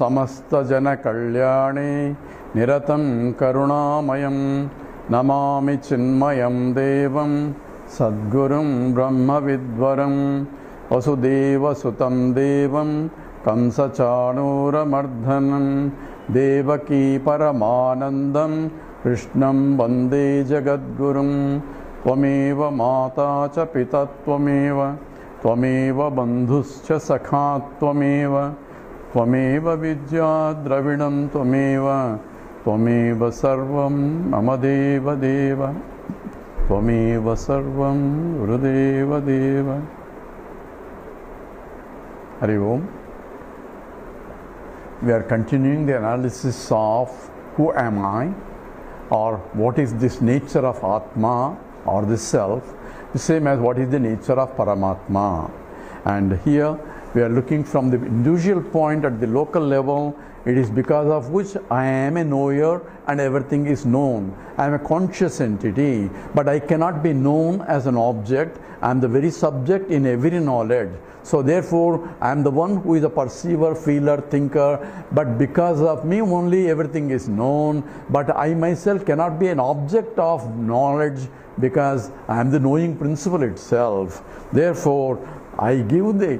samasta jana kalyane niratam karunamayam namami chinmayam devam sadgurum brahma vidvaram vasudeva sutam devam kamsa chanura mardhanam devaki paramanandam krishnam vande jagadgurum tvameva mata cha pita tvameva bandhuscha sakha tvameva vidya dravidam tvameva sarvam mama deva deva tvameva sarvam gurudeva deva. Hari Om. We are continuing the analysis of who am I, or what is this nature of Atma or this self, the same as what is the nature of Paramatma. And here we are looking from the individual point at the local level. It is because of which I am a knower and everything is known. I am a conscious entity, but I cannot be known as an object. I am the very subject in every knowledge. So therefore, I am the one who is a perceiver, feeler, thinker, but because of me only everything is known. But I myself cannot be an object of knowledge because I am the knowing principle itself. Therefore, I give the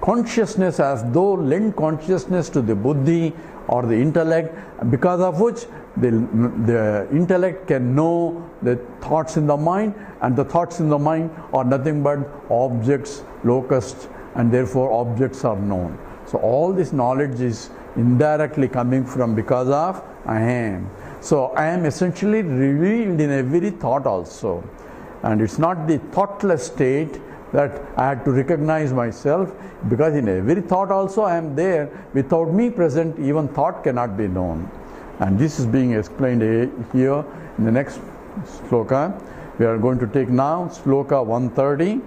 consciousness as though lend consciousness to the buddhi or the intellect, because of which the intellect can know the thoughts in the mind, and the thoughts in the mind are nothing but objects, locusts, and therefore objects are known. So all this knowledge is indirectly coming from because of I am. So I am essentially revealed in every thought also, and it's not the thoughtless state that I had to recognize myself, because in every thought also I am there. Without me present, even thought cannot be known. And this is being explained here in the next sloka. We are going to take now sloka 130,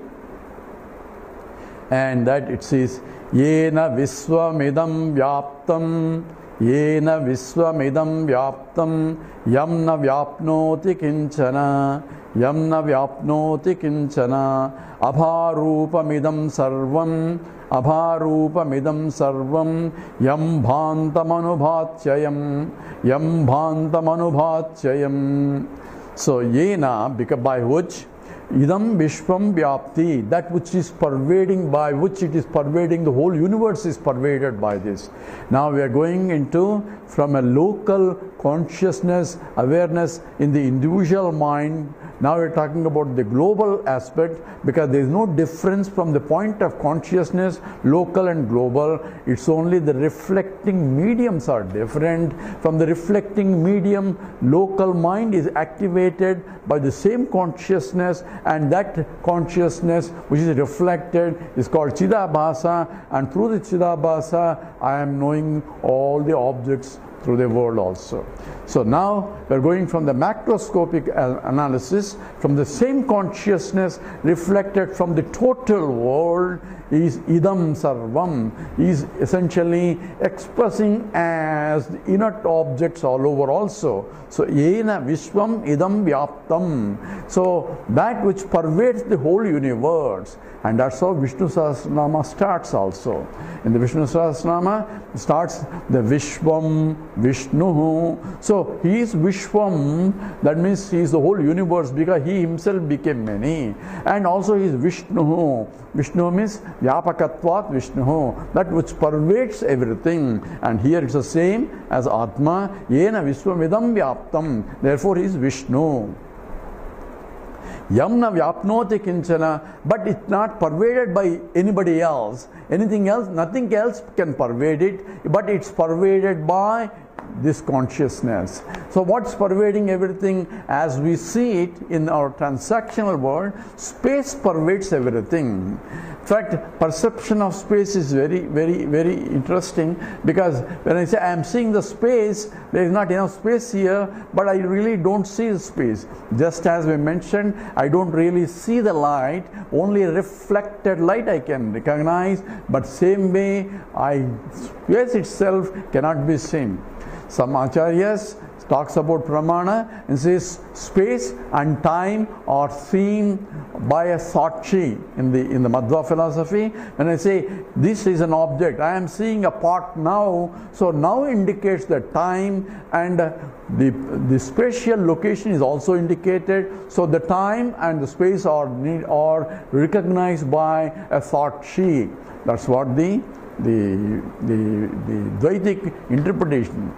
and that it says Yena Viswamidam Vyaptam Yena Viswamidam Vyaptam Yamna Vyapnoti Kinchana Yamna Vyapnoti Kinchana Abharupamidam Sarvam Abharupamidam Sarvam Yam Bhantamanubhatyayam Yam Bhantamanubhatyayam. So Yena, by which Idam Vishwam Vyapti, that which is pervading, by which it is pervading, the whole universe is pervaded by this. Now we are going into from a local consciousness, awareness in the individual mind. Now we are talking about the global aspect, because there is no difference from the point of consciousness, local and global. It's only the reflecting mediums are different. From the reflecting medium, local mind is activated by the same consciousness, and that consciousness which is reflected is called Chidabhasa, and through the Chidabhasa I am knowing all the objects through the world also. So now we are going from the macroscopic analysis, from the same consciousness reflected from the total world is Idam Sarvam, is essentially expressing as inert objects all over also. So Yena Vishwam Idam Vyaptam. So that which pervades the whole universe. And that's how Vishnu Sahasranama starts also. In the Vishnu Sahasranama starts the Vishwam, Vishnu. So he is Vishwam, that means he is the whole universe, because he himself became many. And also he is Vishnu. Vishnu means Vyapakatvat Vishnu, that which pervades everything. And here it's the same as Atma, Yena Vishwamidam Vyaptam. Therefore he is Vishnu. Yamna Vyapnoti Kinchana, but it's not pervaded by anybody else. Anything else, nothing else can pervade it, but it's pervaded by this consciousness. So what's pervading everything? As we see it in our transactional world, space pervades everything. In fact, perception of space is very, very, very interesting, because when I say I am seeing the space, there is not enough space here, but I really don't see the space. Just as we mentioned, I don't really see the light, only reflected light I can recognize, but same way, space itself cannot be seen. Some acharyas talks about pramana and says space and time are seen by a sakshi in the Madhva philosophy. When I say this is an object, I am seeing a pot now, so now indicates the time, and the spatial location is also indicated. So the time and the space are recognized by a sakshi. That's what the Dvaitic interpretation.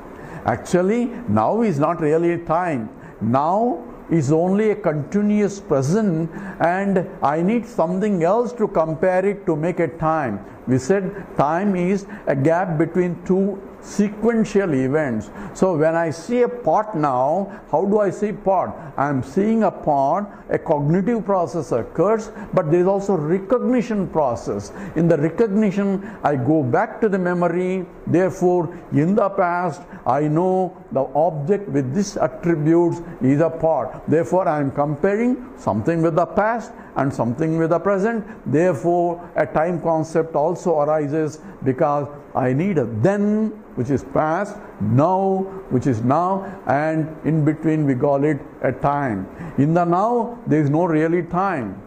Actually, now is not really time. Now is only a continuous present, and I need something else to compare it to make a time. We said time is a gap between two sequential events. So when I see a pot now, how do I see pot? I am seeing a pot, a cognitive process occurs, but there is also recognition process. In the recognition, I go back to the memory. Therefore, in the past, I know the object with these attributes is a pot. Therefore, I am comparing something with the past and something with the present. Therefore, a time concept also arises, because I need a then, which is past, now, which is now, and in between we call it a time. In the now, there is no really time,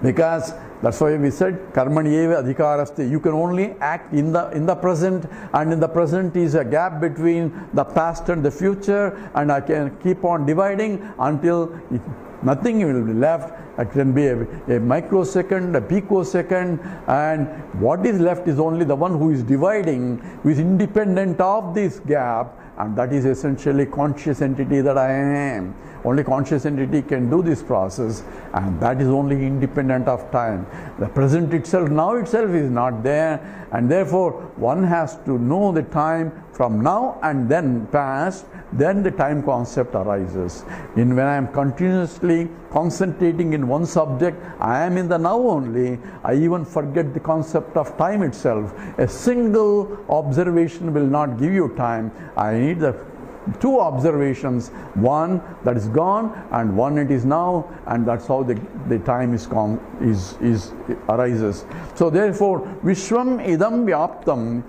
because that's why we said karmani eva adhikarasti. You can only act in the present, and in the present is a gap between the past and the future, and I can keep on dividing until nothing will be left. It can be a microsecond, a picosecond, and what is left is only the one who is dividing, who is independent of this gap, and that is essentially conscious entity that I am. Only conscious entity can do this process, and that is only independent of time. The present itself, now itself, is not there, and therefore one has to know the time from now and then past. Then the time concept arises. When I am continuously concentrating in one subject, I am in the now only. I even forget the concept of time itself. A single observation will not give you time. I need the two observations, one that is gone and one it is now, and that's how the time is arises. So therefore, Vishwam idam vyaptam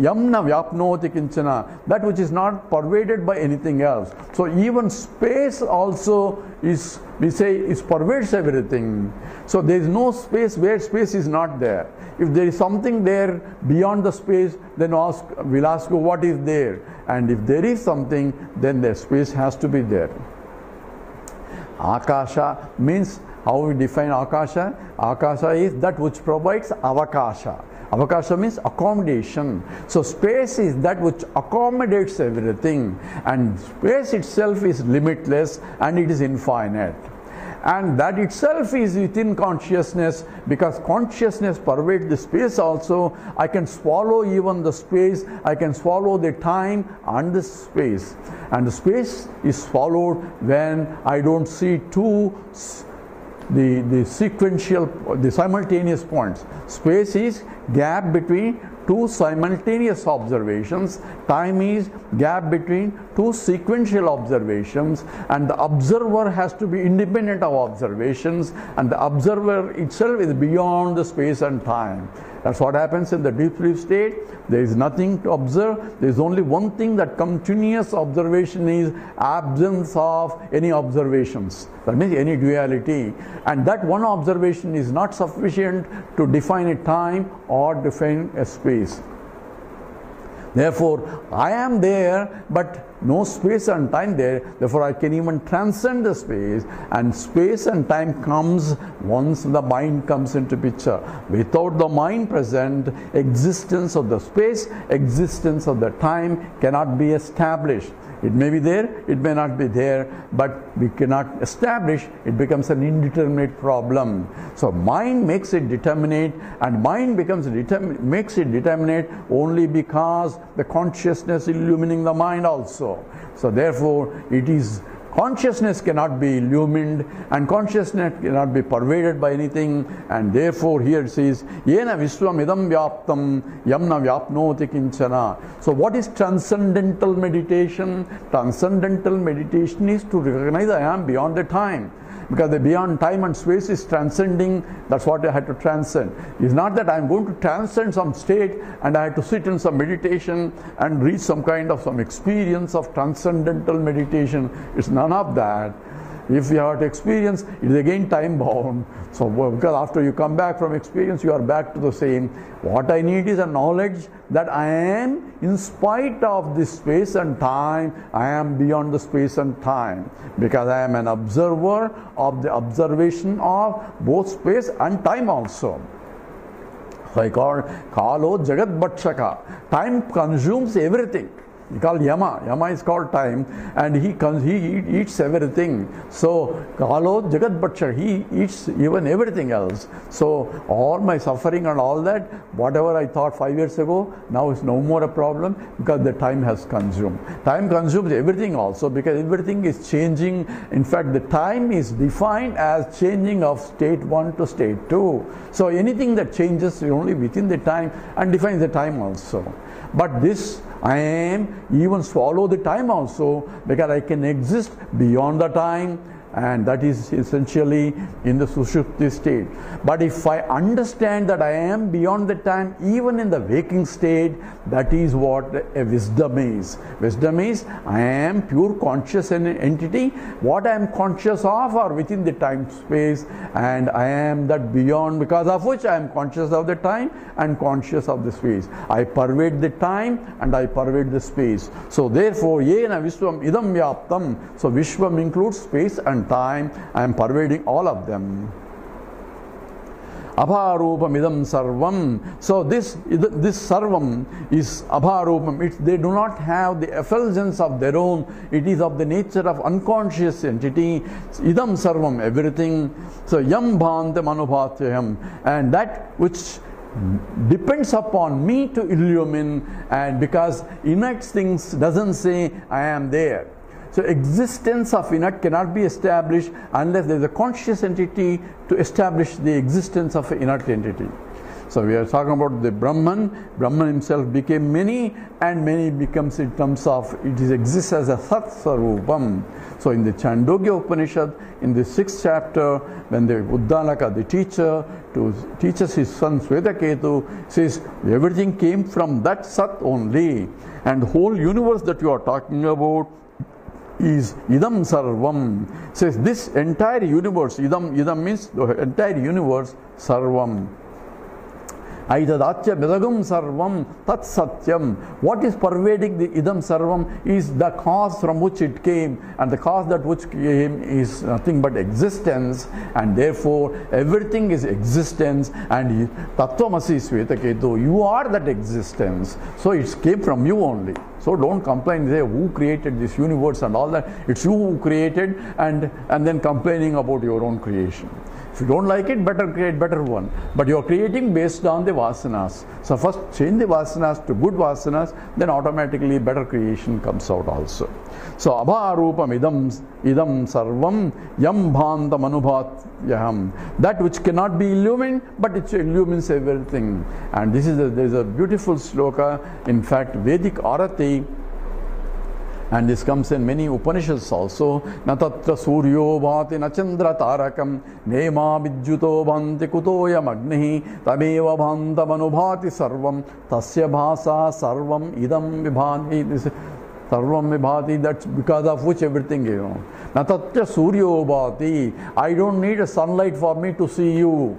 yam na vyapnoti kinchana, that which is not pervaded by anything else. So even space also is, we say, is pervades everything. So there is no space where space is not there. If there is something there beyond the space, then we'll ask you what is there. And if there is something, then the space has to be there. Akasha means, how we define Akasha? Akasha is that which provides avakasha. Avakasha means accommodation. So space is that which accommodates everything, and space itself is limitless and it is infinite. And that itself is within consciousness, because consciousness pervades the space also. I can swallow even the space, I can swallow the time and the space. And the space is swallowed when I don't see the sequential, the simultaneous points. Space is gap between two simultaneous observations. Time is gap between two sequential observations, and the observer has to be independent of observations, and the observer itself is beyond the space and time. That's what happens in the deep sleep state. There is nothing to observe. There is only one thing, that continuous observation is absence of any observations. That means any duality. And that one observation is not sufficient to define a time or define a space. Therefore, I am there, but no space and time there. Therefore, I can even transcend the space, and space and time comes once the mind comes into picture. Without the mind present, existence of the space, existence of the time cannot be established. It may be there, it may not be there, but we cannot establish. It becomes an indeterminate problem. So mind makes it determinate, and mind makes it determinate only because the consciousness illumining the mind also. So therefore, it is consciousness cannot be illumined, and consciousness cannot be pervaded by anything, and therefore here it says yena vishwam idam vyaptam yam na vyapnoti kinchana. So what is transcendental meditation? Transcendental meditation is to recognize I am beyond the time. because the beyond time and space is transcending. That's what I had to transcend. It's not that I'm going to transcend some state and I had to sit in some meditation and reach some kind of some experience of transcendental meditation. It's none of that. If you have to experience, it is again time bound. So because after you come back from experience, you are back to the same. What I need is a knowledge that I am, in spite of this space and time, I am beyond the space and time. Because I am an observer of the observation of both space and time also. So I call Kalo Jagat Bhatshaka. Time consumes everything. He called Yama. Yama is called time, and he eats everything. So Kalo Jagat Bhatsha, he eats even everything else. So all my suffering and all that, whatever I thought 5 years ago, now is no more a problem because the time has consumed. Time consumes everything also because everything is changing. In fact, the time is defined as changing of state 1 to state 2. So anything that changes is only within the time and defines the time also. But this I am even swallow the time also because I can exist beyond the time, and that is essentially in the Sushupti state. But if I understand that I am beyond the time even in the waking state, that is what a wisdom is. Wisdom is I am pure conscious entity. What I am conscious of are within the time space, and I am that beyond, because of which I am conscious of the time and conscious of the space. I pervade the time and I pervade the space. So therefore, yena vishwam idam vyaptam. So vishwam includes space and time. I am pervading all of them. Abharupam idam sarvam. So this sarvam is abharupam. They do not have the effulgence of their own. It is of the nature of unconscious entity. Idam sarvam, everything. So yam bhantam anubhatyam. And that which depends upon me to illumine, and because inert things doesn't say I am there. So existence of inert cannot be established unless there is a conscious entity to establish the existence of an inert entity. So we are talking about the Brahman. Brahman himself became many, and many becomes in terms of it exists as a Sat Sarupam. So in the Chandogya Upanishad, in the 6th chapter, when the Uddalaka, the teacher, teaches his son Swetaketu, says everything came from that Sat only, and the whole universe that you are talking about is idam sarvam. Says this entire universe, idam means the entire universe, sarvam. Aitadatya vedagam sarvam tat satyam. What is pervading the idam sarvam is the cause from which it came, and the cause that which came is nothing but existence, and therefore everything is existence, and tattvamasi Swetaketu, you are that existence. So it came from you only. So don't complain, say who created this universe and all that. It's you who created, and then complaining about your own creation. If you don't like it, better create better one. But you are creating based on the vasanas. So first change the vasanas to good vasanas, then automatically better creation comes out also. So abharupam idam sarvam yam bhantam anubhatyaham. That which cannot be illumined, but it illumines everything. And this is there is a beautiful sloka, in fact Vedic Arati, and this comes in many Upanishads also. Natatra suryo bhati na chandra tarakam nema vidyuto bhanti kutoya magnihi tameva bhantam anubhati sarvam tasya bhasa sarvam idam vibhati. Sarvam vibhati, that's because of which everything, Natatra suryo bhati. I don't need a sunlight for me to see you.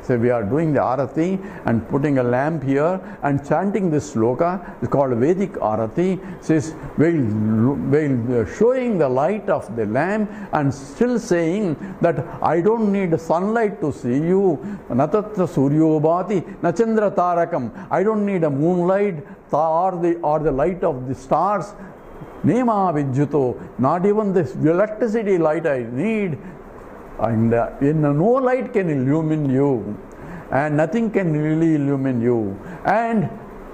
So we are doing the Arati and putting a lamp here and chanting this sloka. It's called Vedic Arati. It says while showing the light of the lamp and still saying that I don't need sunlight to see you. Natatra suryo bhati nachandra tarakam. I don't need a moonlight or the light of the stars. Nema vidyuto. Not even this electricity light I need. And no light can illumine you, and nothing can really illumine you. And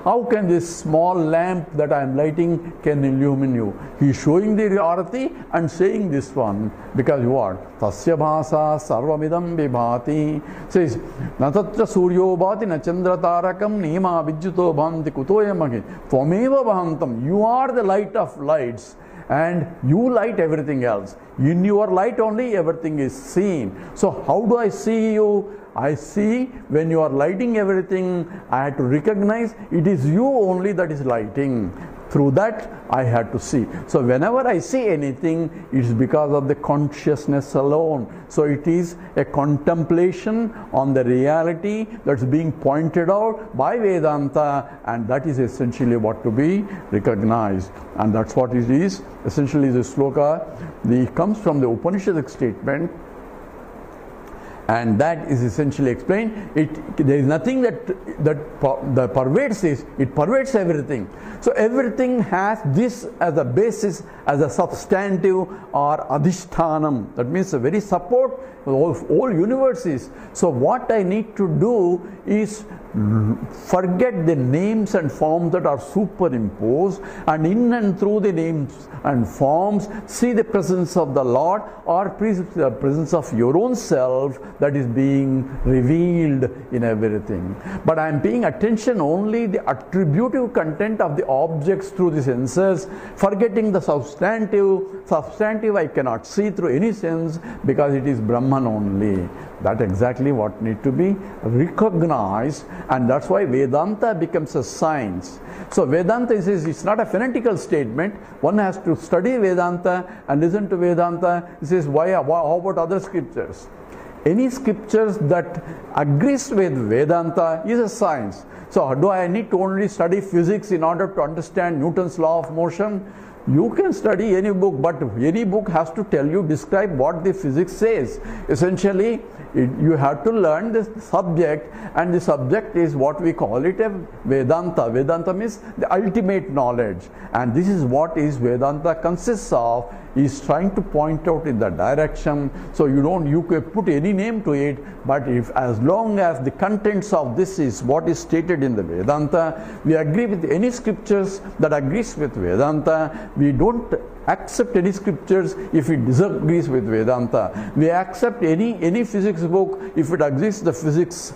how can this small lamp that I am lighting can illumine you? He is showing the arati and saying this one, because what? Tasya bhasa sarvamidam vibhati. Says natatra suryo bhati na chandra tarakam nema vidyuto bhanti kutoya magi. Tvameva bhantam. You are the light of lights. and you light everything else. In your light only everything is seen. So how do I see you? I see when you are lighting everything, I have to recognize it is you only that is lighting. Through that I had to see. So whenever I see anything, it is because of the consciousness alone. So it is a contemplation on the reality that's being pointed out by Vedanta, and that is essentially what to be recognized. And that's what it is. Essentially the sloka, it comes from the Upanishadic statement, and that is essentially explained. There is nothing that pervades this. It pervades everything. So everything has this as a basis, as a substantive or adhishthanam. That means the very support of all universes. So what I need to do is forget the names and forms that are superimposed, and in and through the names and forms see the presence of the Lord, or the presence of your own self that is being revealed in everything. But I am paying attention only the attributive content of the objects through the senses, forgetting the substantive. Substantive I cannot see through any sense because it is Brahman only. That's exactly what needs to be recognized, and that's why Vedanta becomes a science. So Vedanta is it's not a fanatical statement. One has to study Vedanta and listen to Vedanta. He says, how about other scriptures? Any scriptures that agrees with Vedanta is a science. So do I need to only study physics in order to understand Newton's law of motion? You can study any book, but any book has to describe what the physics says. Essentially, you have to learn the subject, and the subject is what we call it a Vedanta. Vedanta means the ultimate knowledge, and this is what is Vedanta consists of. Is trying to point out in the direction. So you can put any name to it, but if as long as the contents of this is what is stated in the Vedanta, we agree with any scriptures that agrees with Vedanta. We don't accept any scriptures if it disagrees with Vedanta. We accept any physics book if it agrees the physics,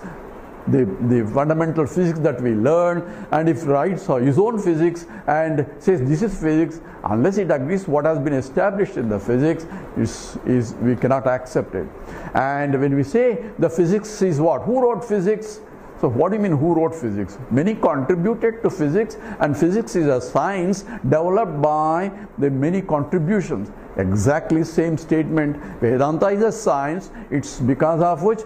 the fundamental physics that we learn, and if writes his own physics and says this is physics, unless it agrees what has been established in the physics, is we cannot accept it. And when we say the physics is what? Who wrote physics? So what do you mean who wrote physics? Many contributed to physics, and physics is a science developed by the many contributions. Exactly same statement. Vedanta is a science. It's because of which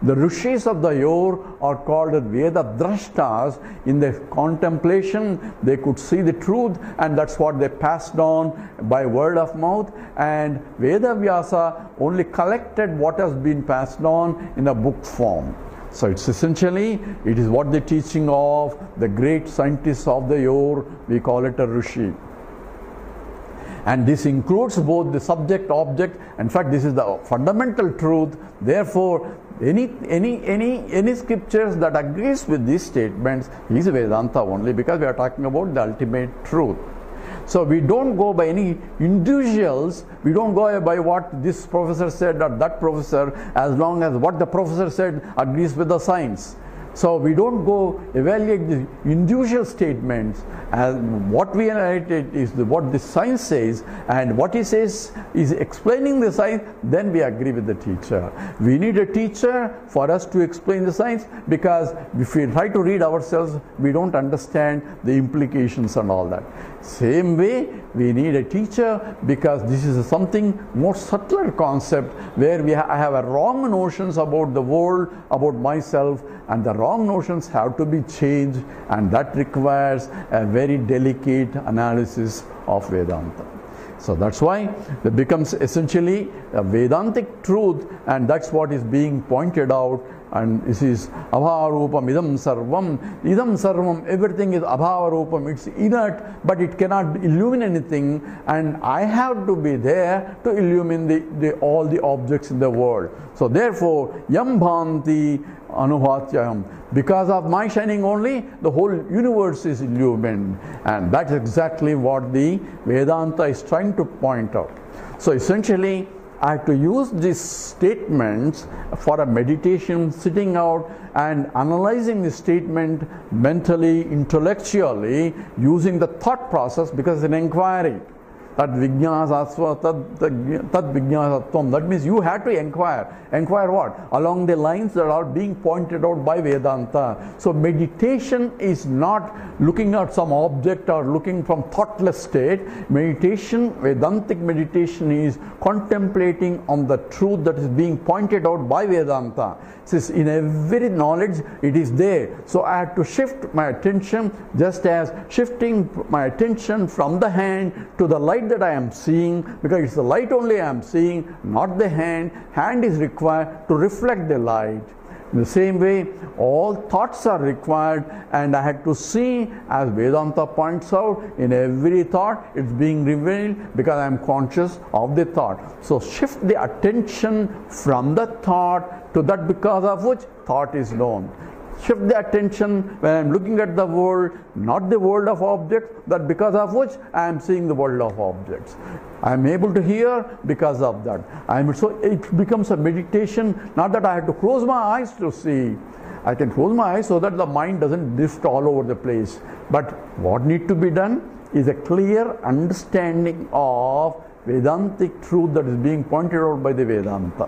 the rishis of the yore are called Veda Drashtas. In the contemplation, they could see the truth, and that's what they passed on by word of mouth. And Veda Vyasa only collected what has been passed on in a book form. So it's essentially, it is what the teaching of the great scientists of the yore, we call it a rishi. And this includes both the subject, object. In fact, this is the fundamental truth. Therefore, any scriptures that agrees with these statements is Vedanta only, because we are talking about the ultimate truth. So we don't go by any individuals, we don't go by what this professor said or that professor, as long as what the professor said agrees with the science. So we don't go evaluate the individual statements, as what we evaluate is what the science says, and what he says is explaining the science, then we agree with the teacher. We need a teacher for us to explain the science, because if we try to read ourselves, we don't understand the implications and all that. Same way, we need a teacher, because this is something more subtler concept where I have a wrong notions about the world, about myself, and the wrong notions have to be changed, and that requires a very delicate analysis of Vedanta. So that's why it becomes essentially a Vedantic truth, and that's what is being pointed out. And this is abhavarupam idam sarvam, everything is abhavarupam, it's inert, but it cannot illuminate anything, and I have to be there to illumine all the objects in the world. So therefore, yam bhanti anuhatyam, because of my shining only, the whole universe is illumined, and that's exactly what the Vedanta is trying to point out. So essentially, I have to use these statements for a meditation, sitting out and analyzing the statement mentally, intellectually, using the thought process, because it's an inquiry. Tad vijnasasva tad vijnasatvam. That means you have to inquire. Inquire what? Along the lines that are being pointed out by Vedanta. So meditation is not looking at some object or looking from thoughtless state. Meditation, Vedantic meditation, is contemplating on the truth that is being pointed out by Vedanta. Since in every knowledge it is there. So I have to shift my attention, just as shifting my attention from the hand to the light that I am seeing, because it's the light only I am seeing, not the hand. Hand is required to reflect the light. In the same way, all thoughts are required, and I had to see, as Vedanta points out, in every thought it's being revealed because I am conscious of the thought. So shift the attention from the thought to that because of which thought is known. Shift the attention when I am looking at the world, not the world of objects, that because of which I am seeing the world of objects. I am able to hear because of that. So it becomes a meditation, not that I have to close my eyes to see. I can close my eyes so that the mind doesn't drift all over the place. But what needs to be done is a clear understanding of Vedantic truth that is being pointed out by the Vedanta.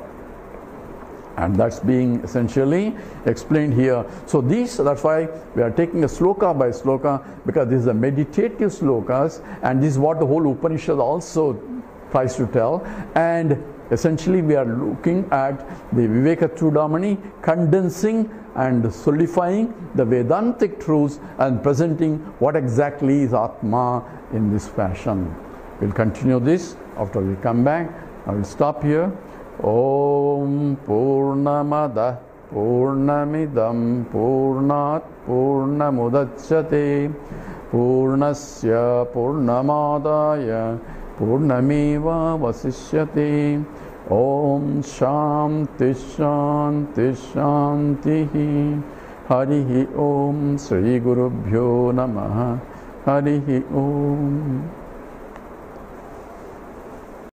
And that's being essentially explained here. So that's why we are taking a sloka by sloka, because this is a meditative slokas, and this is what the whole Upanishad also tries to tell. And essentially we are looking at the Viveka Chudamani, condensing and solidifying the Vedantic truths and presenting what exactly is Atma in this fashion. We'll continue this after we come back. I will stop here. Om Purnamada Purnamidam Purnat Purnamudachyate Purnasya Purnamadaya Purnameva Vasishyate. Om Shanti Shanti Shanti. Harihi Om. Sri Gurubhyo Namaha. Harihi Om.